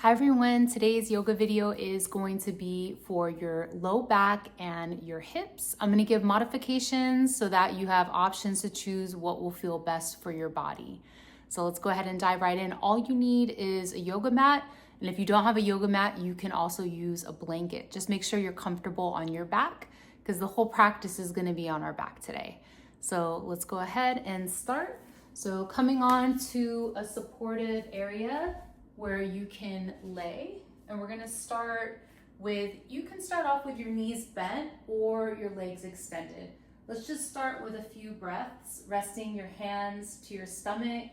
Hi everyone, today's yoga video is going to be for your low back and your hips. I'm going to give modifications so that you have options to choose what will feel best for your body. So let's go ahead and dive right in. All you need is a yoga mat. And if you don't have a yoga mat, you can also use a blanket. Just make sure you're comfortable on your back because the whole practice is going to be on our back today. So let's go ahead and start. So coming on to a supportive area where you can lay, and we're gonna start with, you can start off with your knees bent or your legs extended. Let's just start with a few breaths, resting your hands to your stomach,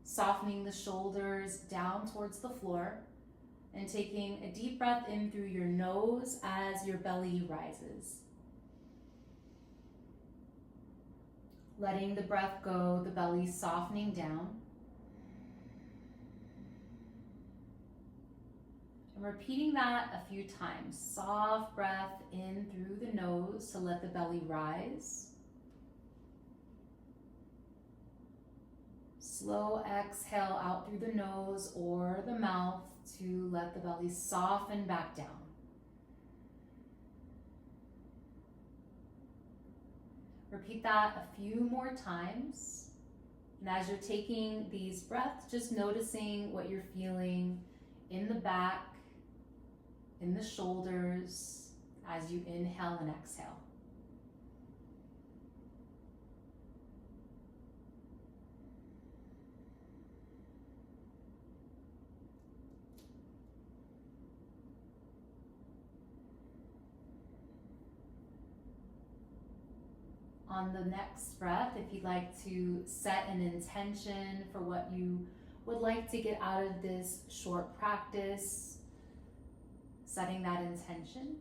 softening the shoulders down towards the floor, and taking a deep breath in through your nose as your belly rises. Letting the breath go, the belly softening down. And repeating that a few times. Soft breath in through the nose to let the belly rise. Slow exhale out through the nose or the mouth to let the belly soften back down. Repeat that a few more times. And as you're taking these breaths, just noticing what you're feeling in the back, in the shoulders, as you inhale and exhale. On the next breath, if you'd like to set an intention for what you would like to get out of this short practice, setting that intention.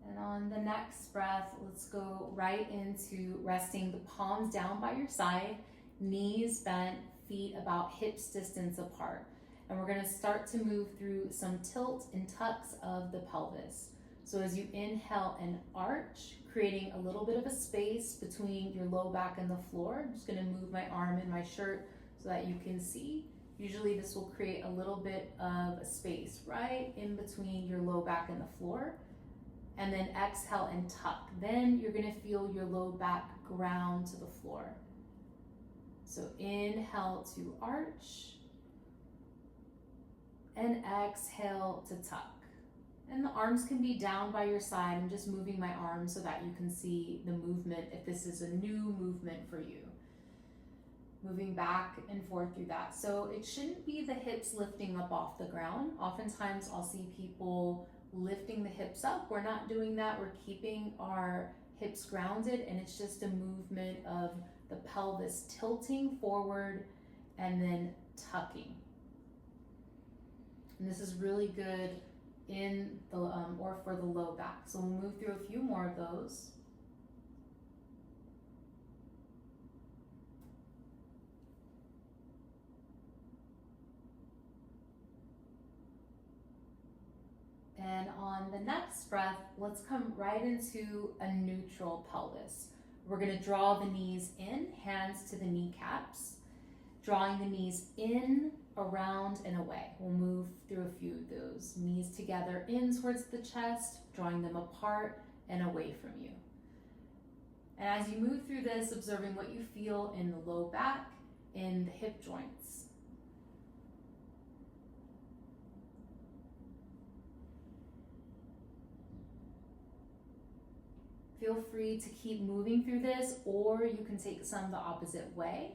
And on the next breath, let's go right into resting the palms down by your side, knees bent, feet about hips distance apart. And we're going to start to move through some tilt and tucks of the pelvis. So as you inhale and arch, creating a little bit of a space between your low back and the floor. I'm just going to move my arm in my shirt so that you can see. Usually this will create a little bit of a space right in between your low back and the floor. And then exhale and tuck. Then you're going to feel your low back ground to the floor. So inhale to arch. And exhale to tuck. And the arms can be down by your side. I'm just moving my arms so that you can see the movement if this is a new movement for you. Moving back and forth through that. So it shouldn't be the hips lifting up off the ground. Oftentimes I'll see people lifting the hips up. We're not doing that. We're keeping our hips grounded, and it's just a movement of the pelvis tilting forward and then tucking. And this is really good in the or for the low back. So we'll move through a few more of those. And on the next breath, let's come right into a neutral pelvis. We're going to draw the knees in, hands to the kneecaps, drawing the knees in, around, and away. We'll move through a few of those. Knees together in towards the chest, drawing them apart and away from you. And as you move through this, observing what you feel in the low back, in the hip joints. Feel free to keep moving through this, or you can take some the opposite way.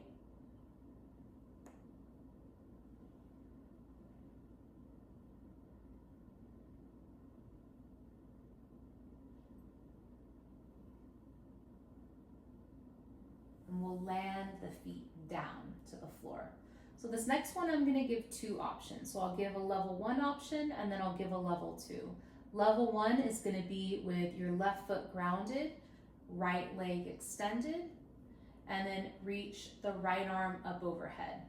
And we'll land the feet down to the floor. So this next one, I'm going to give two options. So I'll give a level 1 option, and then I'll give a level 2. Level 1 is going to be with your left foot grounded, right leg extended, and then reach the right arm up overhead.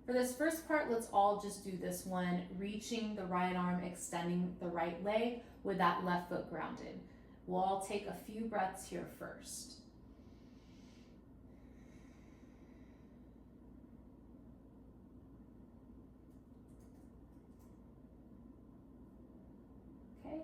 For this first part, let's all just do this one, reaching the right arm, extending the right leg with that left foot grounded. We'll all take a few breaths here first. Okay.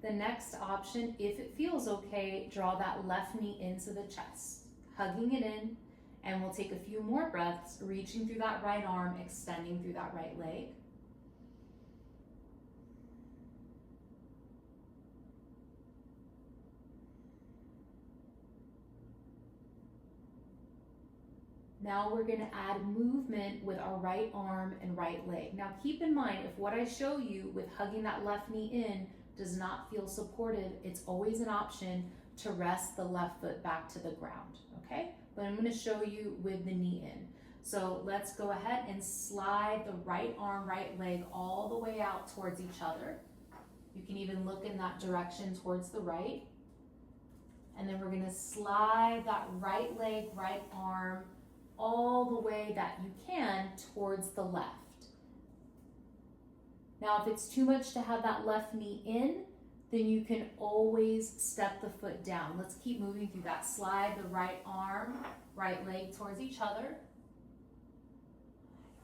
The next option, if it feels okay, draw that left knee into the chest, hugging it in, and we'll take a few more breaths, reaching through that right arm, extending through that right leg. Now we're going to add movement with our right arm and right leg. Now keep in mind, if what I show you with hugging that left knee in does not feel supportive, it's always an option to rest the left foot back to the ground, okay? But I'm going to show you with the knee in. So let's go ahead and slide the right arm, right leg all the way out towards each other. You can even look in that direction towards the right. And then we're going to slide that right leg, right arm all the way that you can towards the left. Now, if it's too much to have that left knee in, then you can always step the foot down. Let's keep moving through that. Slide the right arm, right leg towards each other.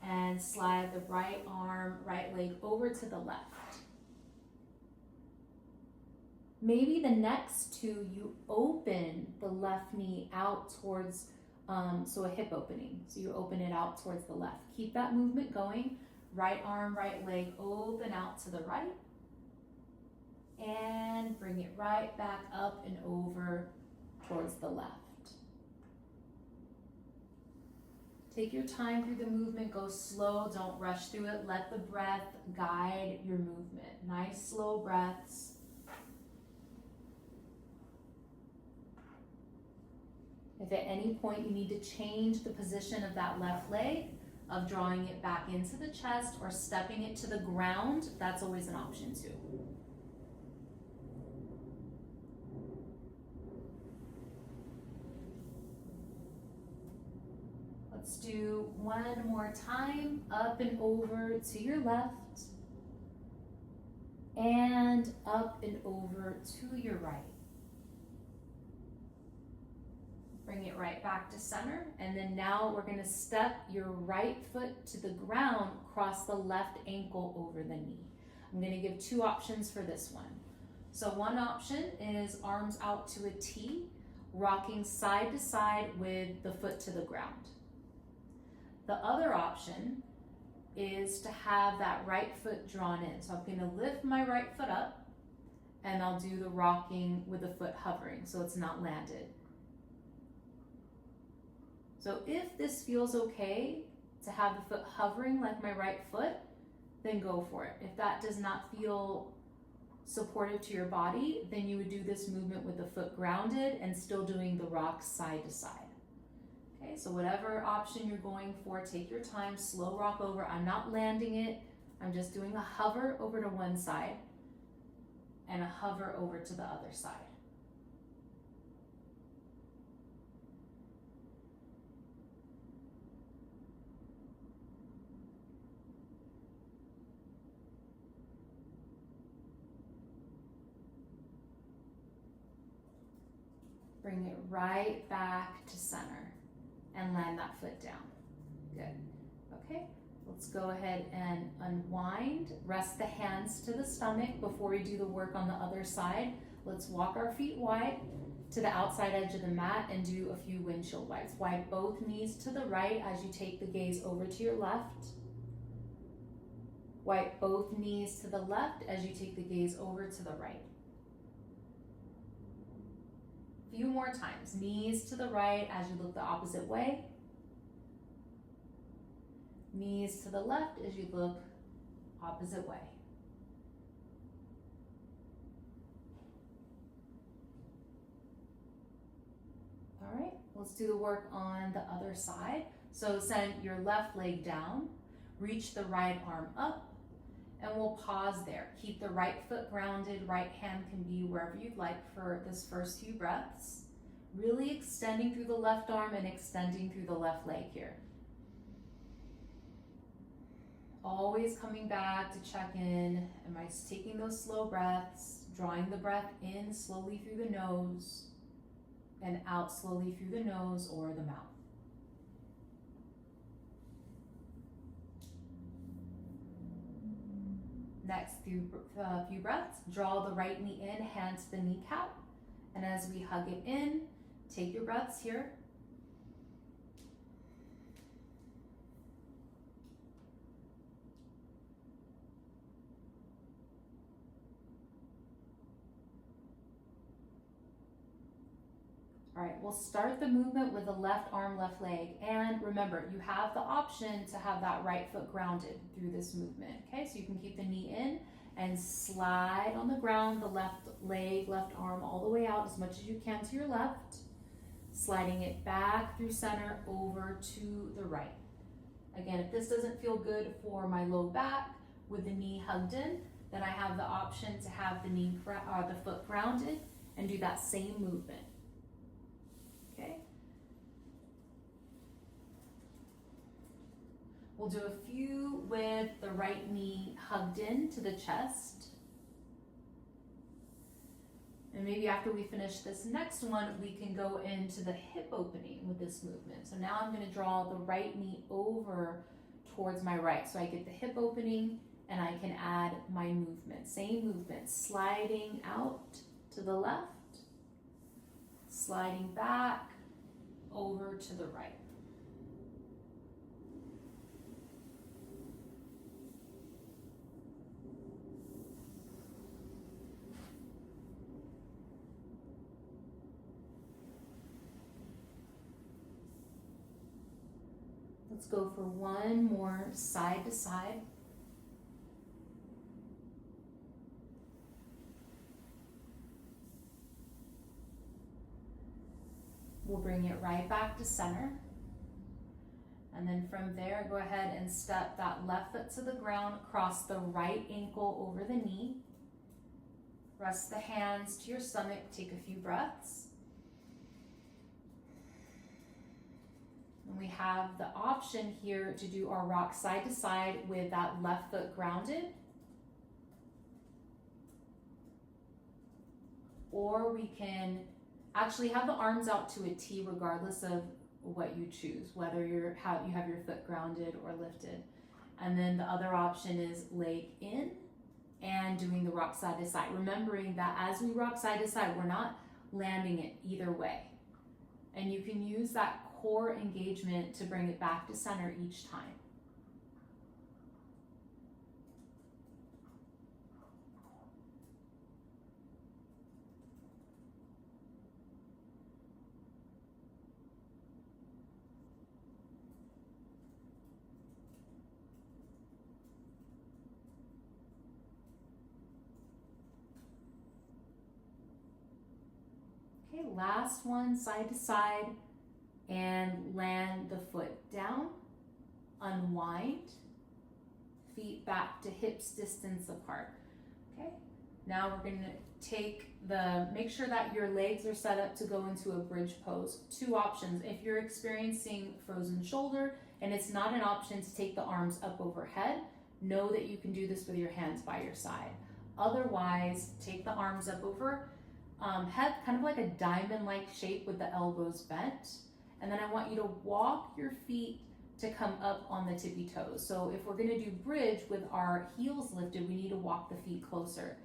And slide the right arm, right leg over to the left. Maybe the next two, you open the left knee out towards, so a hip opening. So you open it out towards the left. Keep that movement going. Right arm, right leg, open out to the right. And bring it right back up and over towards the left. Take your time through the movement, go slow, don't rush through it. Let the breath guide your movement. Nice slow breaths. If at any point you need to change the position of that left leg, of drawing it back into the chest or stepping it to the ground, that's always an option too. Let's do one more time, up and over to your left, and up and over to your right. Bring it right back to center, and then now we're going to step your right foot to the ground, cross the left ankle over the knee. I'm going to give two options for this one. So one option is arms out to a T, rocking side to side with the foot to the ground. The other option is to have that right foot drawn in. So I'm going to lift my right foot up, and I'll do the rocking with the foot hovering so it's not landed. So if this feels okay to have the foot hovering like my right foot, then go for it. If that does not feel supportive to your body, then you would do this movement with the foot grounded and still doing the rock side to side. Okay, so whatever option you're going for, take your time, slow rock over. I'm not landing it. I'm just doing a hover over to one side and a hover over to the other side. Bring it right back to center and land that foot down. Good. Okay, let's go ahead and unwind. Rest the hands to the stomach before we do the work on the other side. Let's walk our feet wide to the outside edge of the mat and do a few windshield wipes. Wipe both knees to the right as you take the gaze over to your left. Wipe both knees to the left as you take the gaze over to the right. Few more times. Knees to the right as you look the opposite way. Knees to the left as you look opposite way. All right, let's do the work on the other side. So send your left leg down, reach the right arm up, and we'll pause there. Keep the right foot grounded, right hand can be wherever you'd like for this first few breaths. Really extending through the left arm and extending through the left leg here. Always coming back to check in. Am I taking those slow breaths, drawing the breath in slowly through the nose and out slowly through the nose or the mouth? Next few breaths, draw the right knee in, hand to the kneecap. And as we hug it in, take your breaths here. All right, we'll start the movement with the left arm, left leg. And remember, you have the option to have that right foot grounded through this movement. Okay, so you can keep the knee in and slide on the ground, the left leg, left arm all the way out as much as you can to your left, sliding it back through center over to the right. Again, if this doesn't feel good for my low back with the knee hugged in, then I have the option to have the foot grounded and do that same movement. Okay. We'll do a few with the right knee hugged in to the chest. And maybe after we finish this next one, we can go into the hip opening with this movement. So now I'm going to draw the right knee over towards my right. So I get the hip opening and I can add my movement. Same movement, sliding out to the left, sliding back over to the right. Let's go for one more side to side. We'll bring it right back to center. And then from there, go ahead and step that left foot to the ground, cross the right ankle over the knee. Rest the hands to your stomach, take a few breaths. And we have the option here to do our rock side to side with that left foot grounded. Or we can actually have the arms out to a T regardless of what you choose, whether you have your foot grounded or lifted. And then the other option is leg in and doing the rock side to side. Remembering that as we rock side to side, we're not landing it either way. And you can use that core engagement to bring it back to center each time. Okay, last one, side to side, and land the foot down, unwind, feet back to hips distance apart. Okay, now we're going to make sure that your legs are set up to go into a bridge pose. Two options. If you're experiencing frozen shoulder and it's not an option to take the arms up overhead, know that you can do this with your hands by your side. Otherwise, take the arms up over head, kind of like a diamond-like shape with the elbows bent. And then I want you to walk your feet to come up on the tippy toes. So if we're gonna do bridge with our heels lifted, we need to walk the feet closer.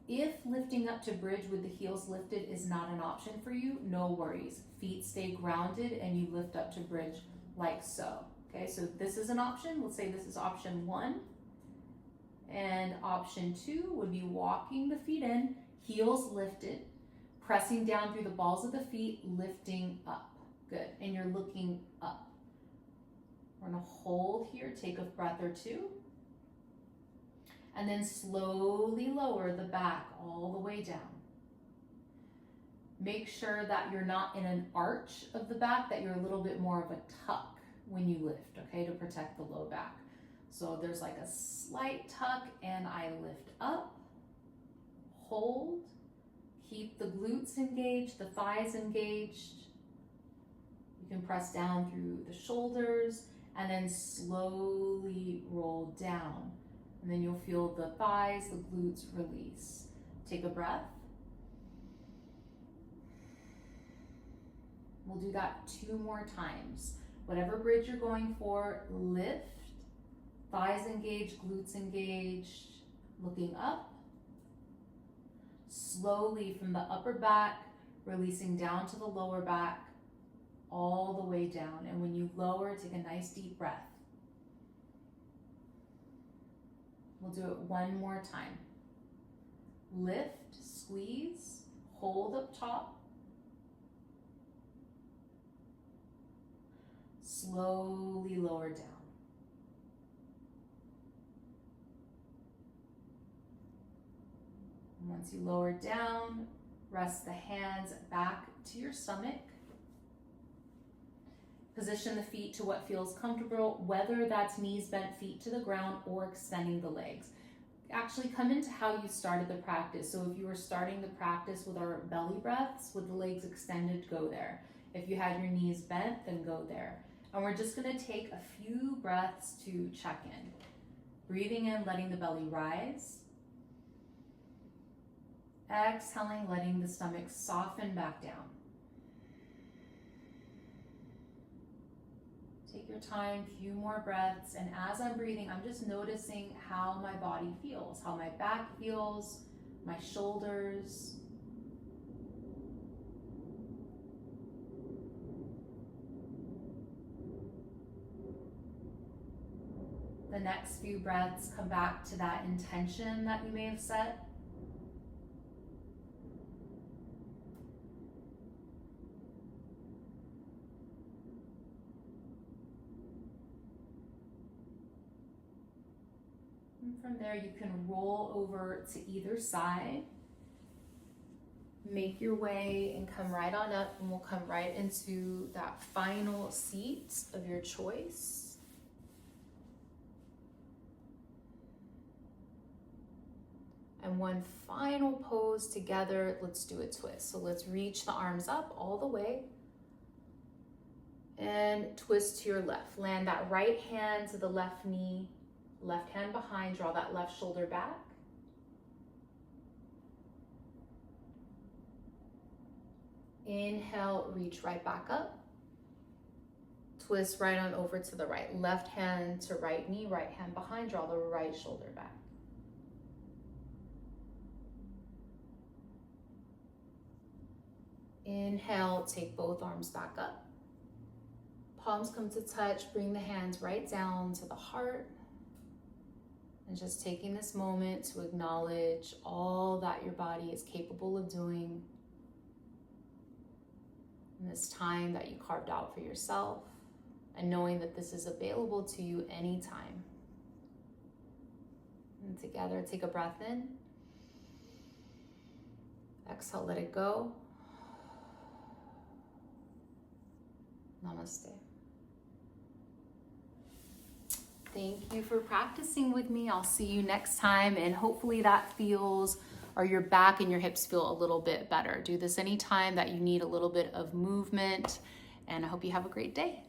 If lifting up to bridge with the heels lifted is not an option for you, no worries. Feet stay grounded and you lift up to bridge like so. Okay, so this is an option. Let's say this is option 1. And option 2 would be walking the feet in, heels lifted, pressing down through the balls of the feet, lifting up. Good, and you're looking up. We're gonna hold here, take a breath or two, and then slowly lower the back all the way down. Make sure that you're not in an arch of the back, that you're a little bit more of a tuck when you lift, okay, to protect the low back. So there's like a slight tuck and I lift up, hold, keep the glutes engaged, the thighs engaged. You can press down through the shoulders and then slowly roll down. And then you'll feel the thighs, the glutes release. Take a breath. We'll do that 2 more times. Whatever bridge you're going for, lift, thighs engaged, glutes engaged, looking up. Slowly from the upper back, releasing down to the lower back, all the way down. And when you lower, take a nice deep breath. We'll do it 1 more time. Lift, squeeze, hold up top. Slowly lower down. And once you lower down, rest the hands back to your stomach. Position the feet to what feels comfortable, whether that's knees bent, feet to the ground, or extending the legs. Actually come into how you started the practice. So if you were starting the practice with our belly breaths, with the legs extended, go there. If you had your knees bent, then go there. And we're just gonna take a few breaths to check in. Breathing in, letting the belly rise. Exhaling, letting the stomach soften back down. Take your time, few more breaths, and as I'm breathing, I'm just noticing how my body feels, how my back feels, my shoulders. The next few breaths, come back to that intention that you may have set. And from there, you can roll over to either side. Make your way and come right on up, and we'll come right into that final seat of your choice. And one final pose together, let's do a twist. So let's reach the arms up all the way and twist to your left. Land that right hand to the left knee, left hand behind, draw that left shoulder back. Inhale, reach right back up. Twist right on over to the right. Left hand to right knee, right hand behind, draw the right shoulder back. Inhale, take both arms back up. Palms come to touch, bring the hands right down to the heart. And just taking this moment to acknowledge all that your body is capable of doing in this time that you carved out for yourself, and knowing that this is available to you anytime. And together, take a breath in. Exhale, let it go. Namaste. Thank you for practicing with me. I'll see you next time, and hopefully that feels, or your back and your hips feel a little bit better. Do this anytime that you need a little bit of movement, and I hope you have a great day.